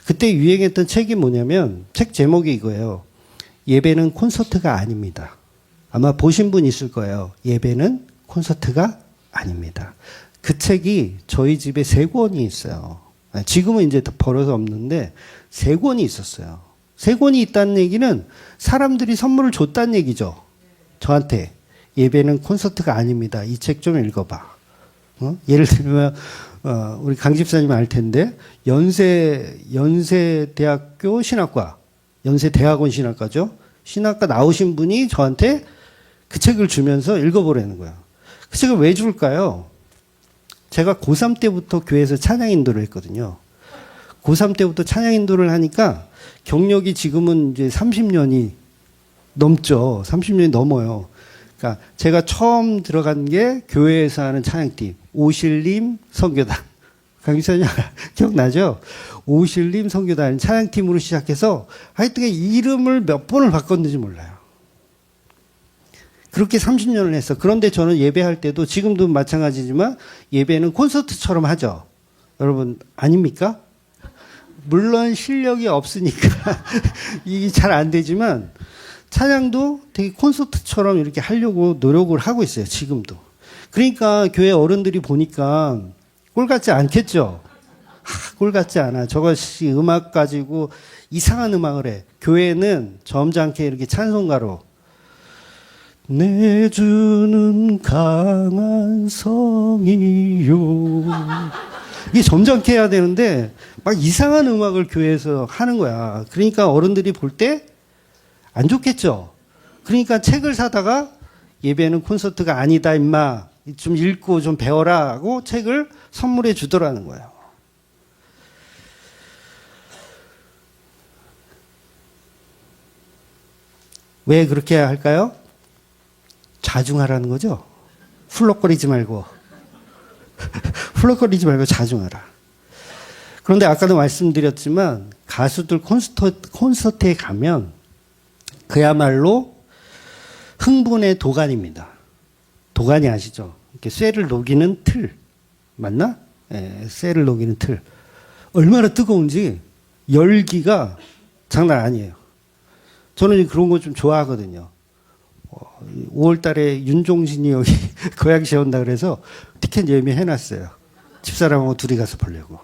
그때 유행했던 책이 뭐냐면, 책 제목이 이거예요. 예배는 콘서트가 아닙니다. 아마 보신 분 있을 거예요. 예배는 콘서트가 아닙니다. 그 책이 저희 집에 3권이 있어요. 지금은 이제 버려서 없는데 3권이 있었어요. 3권이 있다는 얘기는 사람들이 선물을 줬다는 얘기죠. 저한테. 예배는 콘서트가 아닙니다. 이 책 좀 읽어봐. 예를 들면 우리 강 집사님 알 텐데, 연세대학교 신학과, 연세대학원 신학과죠. 신학과 나오신 분이 저한테 그 책을 주면서 읽어보라는 거야. 그 책을 왜 줄까요? 제가 고3 때부터 교회에서 찬양 인도를 했거든요. 고3 때부터 찬양 인도를 하니까 경력이 지금은 이제 30년이 넘죠. 30년이 넘어요. 그러니까 제가 처음 들어간 게 교회에서 하는 찬양팀, 오실림 선교단. 강 기사님 기억나죠? 오실림 선교단 찬양팀으로 시작해서 하여튼 이름을 몇 번을 바꿨는지 몰라요. 그렇게 30년을 했어. 그런데 저는 예배할 때도 지금도 마찬가지지만 예배는 콘서트처럼 하죠. 여러분 아닙니까? 물론 실력이 없으니까 이게 잘 안 되지만 찬양도 되게 콘서트처럼 이렇게 하려고 노력을 하고 있어요. 지금도. 그러니까 교회 어른들이 보니까 꼴 같지 않겠죠? 꼴 같지 않아. 저것이 음악 가지고 이상한 음악을 해. 교회는 점잖게 이렇게 찬송가로 내 주는 강한 성이요. 이게 점잖게 해야 되는데 막 이상한 음악을 교회에서 하는 거야. 그러니까 어른들이 볼 때 안 좋겠죠. 그러니까 책을 사다가 예배는 콘서트가 아니다 임마. 좀 읽고 좀 배워라 하고 책을 선물해 주더라는 거예요. 왜 그렇게 할까요? 자중하라는 거죠. 훌럭거리지 말고. 훌럭거리지 말고 자중하라. 그런데 아까도 말씀드렸지만 가수들 콘서트에 가면 그야말로 흥분의 도가니입니다. 도가니 아시죠? 이렇게 쇠를 녹이는 틀. 맞나? 예, 쇠를 녹이는 틀. 얼마나 뜨거운지 열기가 장난 아니에요. 저는 그런 거 좀 좋아하거든요. 5월 달에 윤종신이 여기 고양시 온다 그래서 티켓 예매해놨어요. 집사람하고 둘이 가서 보려고.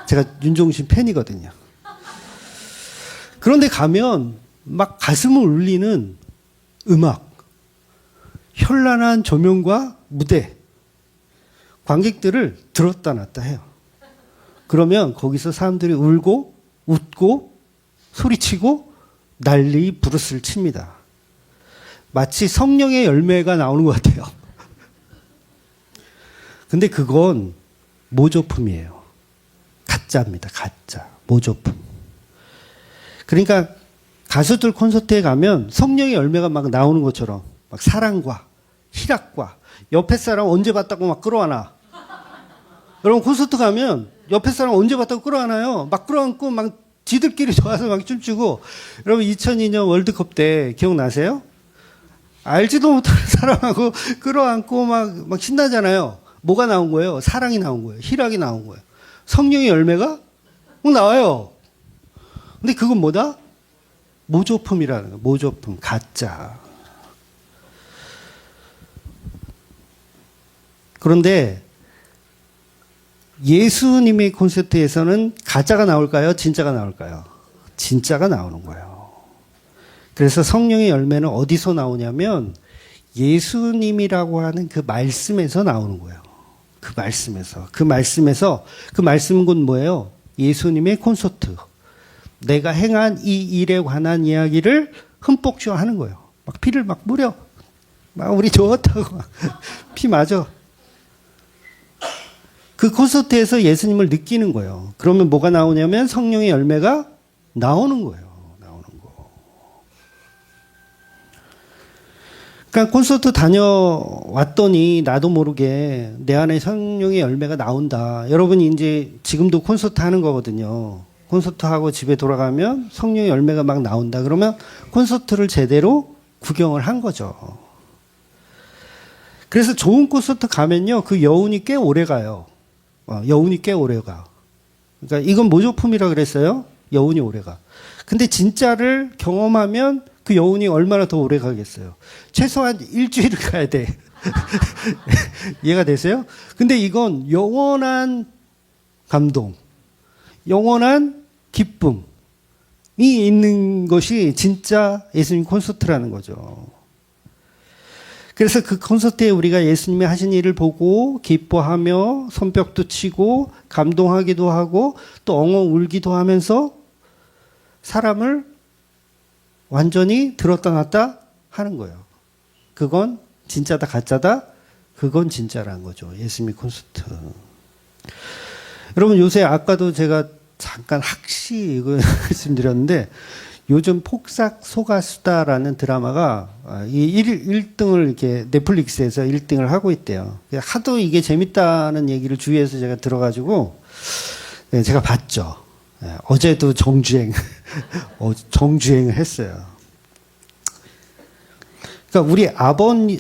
제가 윤종신 팬이거든요. 그런데 가면 막 가슴을 울리는 음악, 현란한 조명과 무대, 관객들을 들었다 놨다 해요. 그러면 거기서 사람들이 울고 웃고 소리치고 난리 부르스를 칩니다. 마치 성령의 열매가 나오는 것 같아요. 근데 그건 모조품이에요. 가짜입니다. 가짜. 모조품. 그러니까 가수들 콘서트에 가면 성령의 열매가 막 나오는 것처럼 막 사랑과 희락과 옆에 사람 언제 봤다고 막 끌어안아. 여러분 콘서트 가면 옆에 사람 언제 봤다고 끌어안아요. 막 끌어안고 막 지들끼리 좋아서 막 춤추고. 여러분 2002년 월드컵 때 기억나세요? 알지도 못하는 사람하고 끌어안고 막 신나잖아요. 뭐가 나온 거예요? 사랑이 나온 거예요. 희락이 나온 거예요. 성령의 열매가 나와요. 근데 그건 뭐다? 모조품이라는 거예요. 모조품, 가짜. 그런데 예수님의 콘서트에서는 가짜가 나올까요? 진짜가 나올까요? 진짜가 나오는 거예요. 그래서 성령의 열매는 어디서 나오냐면 예수님이라고 하는 그 말씀에서 나오는 거예요. 그 말씀에서. 그 말씀은 곧 뭐예요? 예수님의 콘서트. 내가 행한 이 일에 관한 이야기를 흠뻑 쇼하는 거예요. 막 피를 막 뿌려. 막 우리 좋았다고. 피 맞아. 그 콘서트에서 예수님을 느끼는 거예요. 그러면 뭐가 나오냐면 성령의 열매가 나오는 거예요. 나오는 거. 그러니까 콘서트 다녀왔더니 나도 모르게 내 안에 성령의 열매가 나온다. 여러분이 이제 지금도 콘서트 하는 거거든요. 콘서트 하고 집에 돌아가면 성령의 열매가 막 나온다. 그러면 콘서트를 제대로 구경을 한 거죠. 그래서 좋은 콘서트 가면요, 그 여운이 꽤 오래 가요. 여운이 꽤 오래 가. 그러니까 이건 모조품이라 그랬어요. 여운이 오래 가. 근데 진짜를 경험하면 그 여운이 얼마나 더 오래 가겠어요. 최소한 일주일을 가야 돼. 이해가 되세요? 근데 이건 영원한 감동, 영원한 기쁨이 있는 것이 진짜 예수님 콘서트라는 거죠. 그래서 그 콘서트에 우리가 예수님이 하신 일을 보고 기뻐하며 손뼉도 치고 감동하기도 하고 또 엉엉 울기도 하면서 사람을 완전히 들었다 놨다 하는 거예요. 그건 진짜다 가짜다, 그건 진짜라는 거죠. 예수님의 콘서트. 여러분, 요새 아까도 제가 잠깐 학시 이거 말씀드렸는데 요즘 폭삭 소가수다라는 드라마가 이 1등을 이렇게 넷플릭스에서 1등을 하고 있대요. 하도 이게 재밌다는 얘기를 주위에서 제가 들어가지고 제가 봤죠. 어제도 정주행, 정주행을 했어요. 그러니까 우리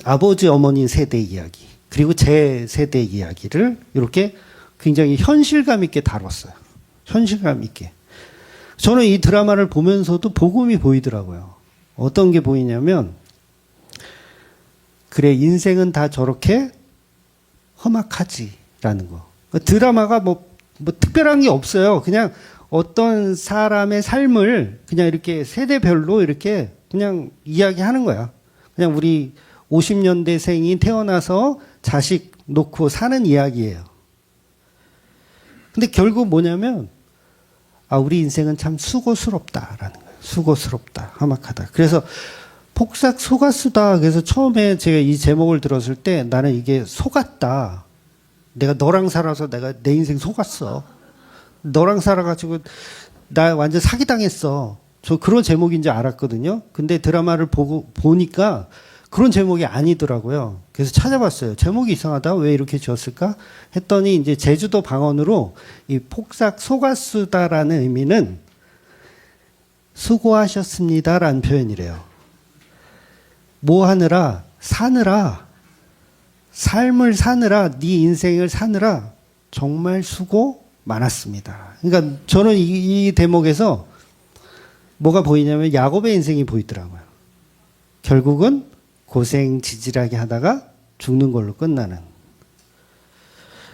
아버지, 어머니 세대 이야기, 그리고 제 세대 이야기를 이렇게 굉장히 현실감 있게 다뤘어요. 현실감 있게. 저는 이 드라마를 보면서도 복음이 보이더라고요. 어떤 게 보이냐면, 그래, 인생은 다 저렇게 험악하지라는 거. 드라마가 뭐 특별한 게 없어요. 그냥 어떤 사람의 삶을 그냥 이렇게 세대별로 이렇게 그냥 이야기하는 거야. 그냥 우리 50년대생이 태어나서 자식 놓고 사는 이야기예요. 근데 결국 뭐냐면, 우리 인생은 참 수고스럽다라는 거예요. 수고스럽다, 험악하다. 그래서 폭삭 소가수다. 그래서 처음에 제가 이 제목을 들었을 때 나는 이게 속았다. 내가 너랑 살아서 내가 내 인생 속았어. 너랑 살아가지고 나 완전 사기당했어. 저 그런 제목인지 알았거든요. 근데 드라마를 보니까 그런 제목이 아니더라고요. 그래서 찾아봤어요. 제목이 이상하다. 왜 이렇게 지었을까? 했더니 이제 제주도 방언으로 이 폭삭 소가수다라는 의미는 수고하셨습니다라는 표현이래요. 뭐 하느라, 사느라, 삶을 사느라, 네 인생을 사느라 정말 수고 많았습니다. 그러니까 저는 이 대목에서 뭐가 보이냐면 야곱의 인생이 보이더라고요. 결국은 고생 지질하게 하다가 죽는 걸로 끝나는.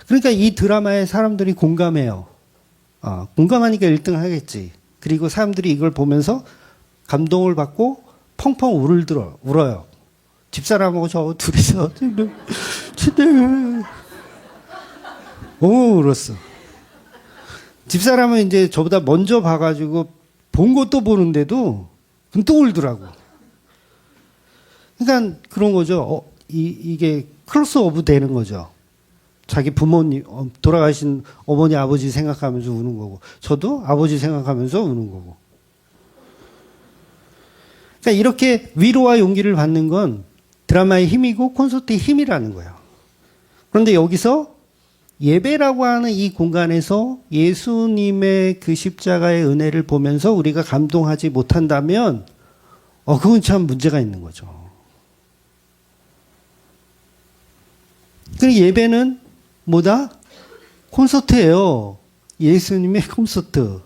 그러니까 이 드라마에 사람들이 공감해요. 공감하니까 1등 하겠지. 그리고 사람들이 이걸 보면서 감동을 받고 펑펑 울어요. 집사람하고 저 둘이서 너무 울었어. 집사람은 이제 저보다 먼저 봐가지고 본 것도 보는데도 또 울더라고. 그러니까 그런 거죠. 이게 크로스오브 되는 거죠. 자기 부모님, 돌아가신 어머니, 아버지 생각하면서 우는 거고, 저도 아버지 생각하면서 우는 거고. 그러니까 이렇게 위로와 용기를 받는 건 드라마의 힘이고 콘서트의 힘이라는 거예요. 그런데 여기서 예배라고 하는 이 공간에서 예수님의 그 십자가의 은혜를 보면서 우리가 감동하지 못한다면, 그건 참 문제가 있는 거죠. 그 예배는 뭐다? 콘서트예요. 예수님의 콘서트.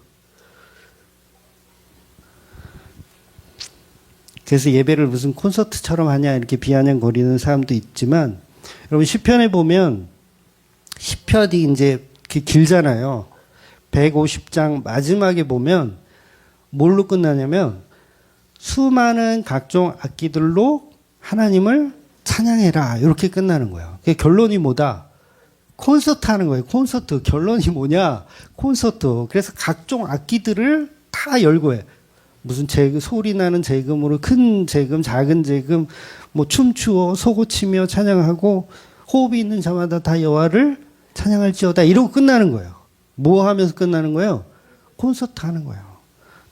그래서 예배를 무슨 콘서트처럼 하냐 이렇게 비아냥거리는 사람도 있지만, 여러분 시편에 보면 시편이 이제 길잖아요. 150장 마지막에 보면 뭘로 끝나냐면 수많은 각종 악기들로 하나님을 찬양해라 이렇게 끝나는 거예요. 결론이 뭐다? 콘서트 하는 거예요. 콘서트. 결론이 뭐냐? 콘서트. 그래서 각종 악기들을 다 열고 해. 무슨 소리 나는 재금으로 큰 재금, 작은 재금, 뭐 춤추어 소고치며 찬양하고 호흡이 있는 자마다 다 여호와를 찬양할지어다 이러고 끝나는 거예요. 뭐 하면서 끝나는 거예요? 콘서트 하는 거예요.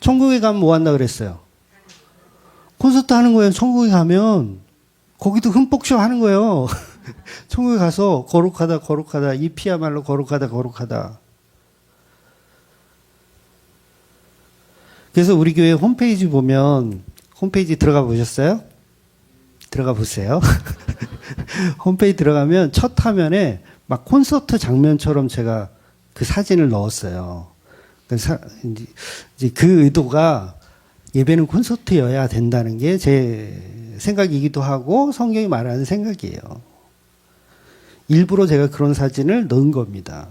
천국에 가면 뭐 한다 그랬어요? 콘서트 하는 거예요. 천국에 가면 거기도 흠뻑쇼 하는 거예요. 천국에 가서 거룩하다, 거룩하다. 이 피야말로 거룩하다, 거룩하다. 그래서 우리 교회 홈페이지 보면, 홈페이지 들어가 보셨어요? 들어가 보세요. 홈페이지 들어가면 첫 화면에 막 콘서트 장면처럼 제가 그 사진을 넣었어요. 이제 그 의도가 예배는 콘서트여야 된다는 게 제 생각이기도 하고 성경이 말하는 생각이에요. 일부러 제가 그런 사진을 넣은 겁니다.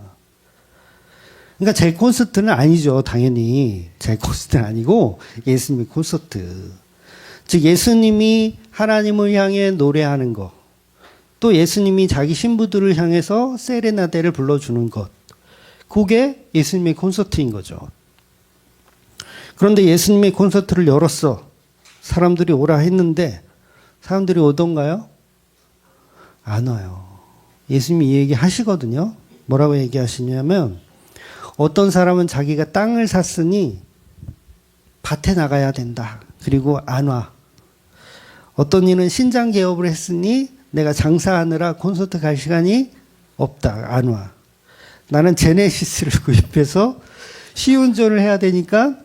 그러니까 제 콘서트는 아니죠. 당연히. 제 콘서트는 아니고 예수님의 콘서트. 즉 예수님이 하나님을 향해 노래하는 것. 또 예수님이 자기 신부들을 향해서 세레나데를 불러주는 것. 그게 예수님의 콘서트인 거죠. 그런데 예수님의 콘서트를 열었어. 사람들이 오라 했는데 사람들이 오던가요? 안 와요. 예수님이 이 얘기 하시거든요. 뭐라고 얘기하시냐면 어떤 사람은 자기가 땅을 샀으니 밭에 나가야 된다. 그리고 안 와. 어떤 이는 신장 개업을 했으니 내가 장사하느라 콘서트 갈 시간이 없다. 안 와. 나는 제네시스를 구입해서 시운전을 해야 되니까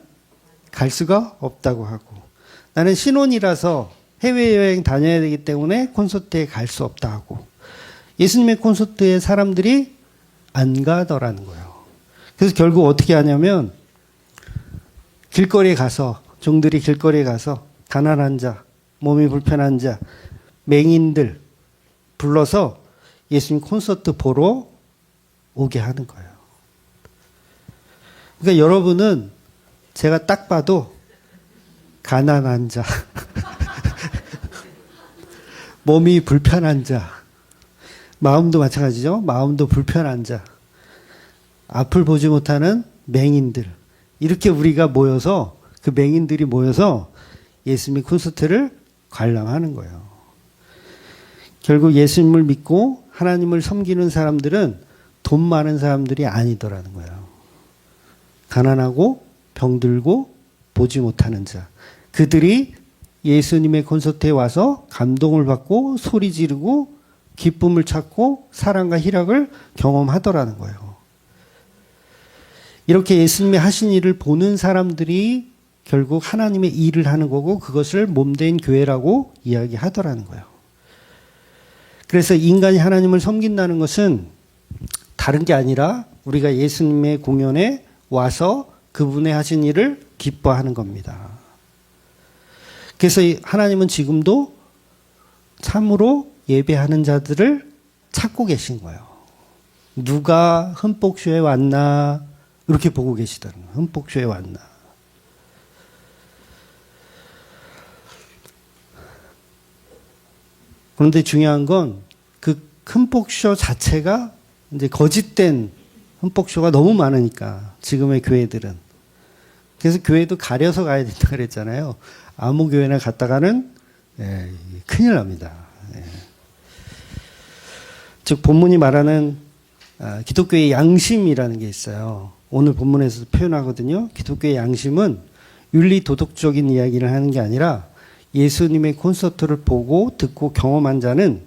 갈 수가 없다고 하고 나는 신혼이라서 해외여행 다녀야 되기 때문에 콘서트에 갈 수 없다 하고 예수님의 콘서트에 사람들이 안 가더라는 거예요. 그래서 결국 어떻게 하냐면 길거리에 가서 종들이 길거리에 가서 가난한 자, 몸이 불편한 자, 맹인들 불러서 예수님 콘서트 보러 오게 하는 거예요. 그러니까 여러분은 제가 딱 봐도 가난한 자, 몸이 불편한 자, 마음도 마찬가지죠. 마음도 불편한 자, 앞을 보지 못하는 맹인들. 이렇게 우리가 모여서 그 맹인들이 모여서 예수님의 콘서트를 관람하는 거예요. 결국 예수님을 믿고 하나님을 섬기는 사람들은 돈 많은 사람들이 아니더라는 거예요. 가난하고 병들고 보지 못하는 자. 그들이 예수님의 콘서트에 와서 감동을 받고 소리 지르고 기쁨을 찾고 사랑과 희락을 경험하더라는 거예요. 이렇게 예수님이 하신 일을 보는 사람들이 결국 하나님의 일을 하는 거고 그것을 몸된 교회라고 이야기하더라는 거예요. 그래서 인간이 하나님을 섬긴다는 것은 다른 게 아니라 우리가 예수님의 공연에 와서 그분의 하신 일을 기뻐하는 겁니다. 그래서 하나님은 지금도 참으로 예배하는 자들을 찾고 계신 거예요. 누가 흠뻑쇼에 왔나 이렇게 보고 계시더라고요. 흠뻑쇼에 왔나. 그런데 중요한 건 그 흠뻑쇼 자체가 이제 거짓된 흠뻑쇼가 너무 많으니까 지금의 교회들은. 그래서 교회도 가려서 가야 된다 그랬잖아요. 아무 교회나 갔다가는 큰일 납니다. 즉 본문이 말하는 기독교의 양심이라는 게 있어요. 오늘 본문에서 표현하거든요. 기독교의 양심은 윤리 도덕적인 이야기를 하는 게 아니라 예수님의 콘서트를 보고 듣고 경험한 자는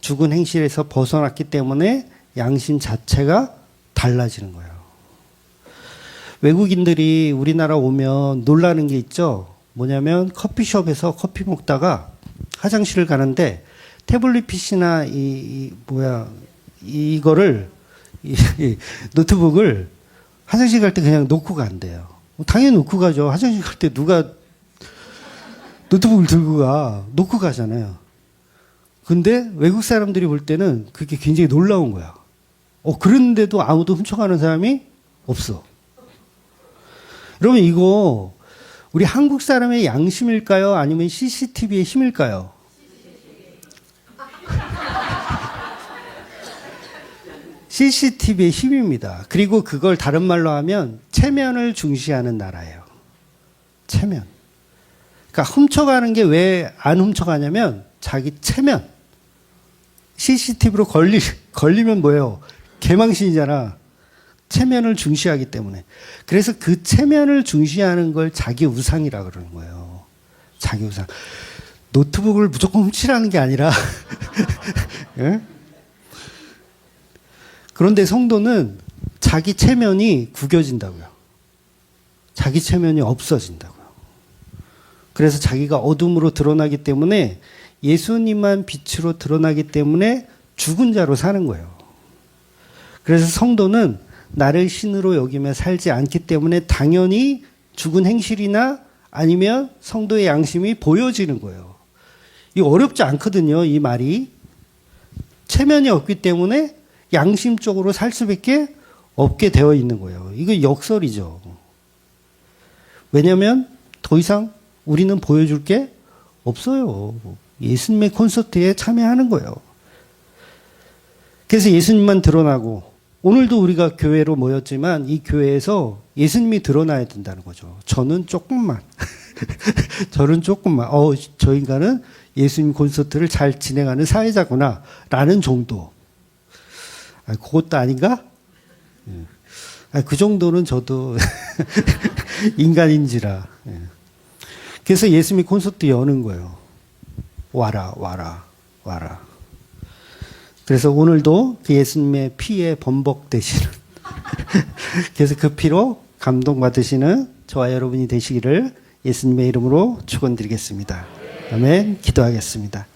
죽은 행실에서 벗어났기 때문에 양심 자체가 달라지는 거예요. 외국인들이 우리나라 오면 놀라는 게 있죠. 뭐냐면 커피숍에서 커피 먹다가 화장실을 가는데 태블릿 PC나 이거를 노트북을 화장실 갈 때 그냥 놓고 간대요. 당연히 놓고 가죠. 화장실 갈 때 누가 노트북을 들고 가. 놓고 가잖아요. 근데 외국 사람들이 볼 때는 그게 굉장히 놀라운 거야. 그런데도 아무도 훔쳐가는 사람이 없어. 여러분 이거 우리 한국 사람의 양심일까요? 아니면 CCTV의 힘일까요? CCTV의 힘입니다. 그리고 그걸 다른 말로 하면 체면을 중시하는 나라예요. 체면. 그러니까 훔쳐가는 게 왜 안 훔쳐가냐면 자기 체면. CCTV로 걸리면 뭐예요? 개망신이잖아. 체면을 중시하기 때문에. 그래서 그 체면을 중시하는 걸 자기 우상이라 그러는 거예요. 자기 우상. 노트북을 무조건 훔치라는 게 아니라 예? 그런데 성도는 자기 체면이 구겨진다고요. 자기 체면이 없어진다고요. 그래서 자기가 어둠으로 드러나기 때문에 예수님만 빛으로 드러나기 때문에 죽은 자로 사는 거예요. 그래서 성도는 나를 신으로 여기며 살지 않기 때문에 당연히 죽은 행실이나 아니면 성도의 양심이 보여지는 거예요. 이거 어렵지 않거든요, 이 말이. 체면이 없기 때문에 양심적으로 살 수밖에 없게 되어 있는 거예요. 이거 역설이죠. 왜냐하면 더 이상 우리는 보여줄 게 없어요. 예수님의 콘서트에 참여하는 거예요. 그래서 예수님만 드러나고 오늘도 우리가 교회로 모였지만 이 교회에서 예수님이 드러나야 된다는 거죠. 저는 조금만 저는 조금만 저 인간은 예수님 콘서트를 잘 진행하는 사회자구나 라는 정도. 그것도 아닌가? 그 정도는 저도 인간인지라. 그래서 예수님이 콘서트 여는 거예요. 와라, 와라, 와라. 그래서 오늘도 그 예수님의 피에 범벅되시는 그래서 그 피로 감동받으시는 저와 여러분이 되시기를 예수님의 이름으로 축원드리겠습니다. 아멘. 기도하겠습니다.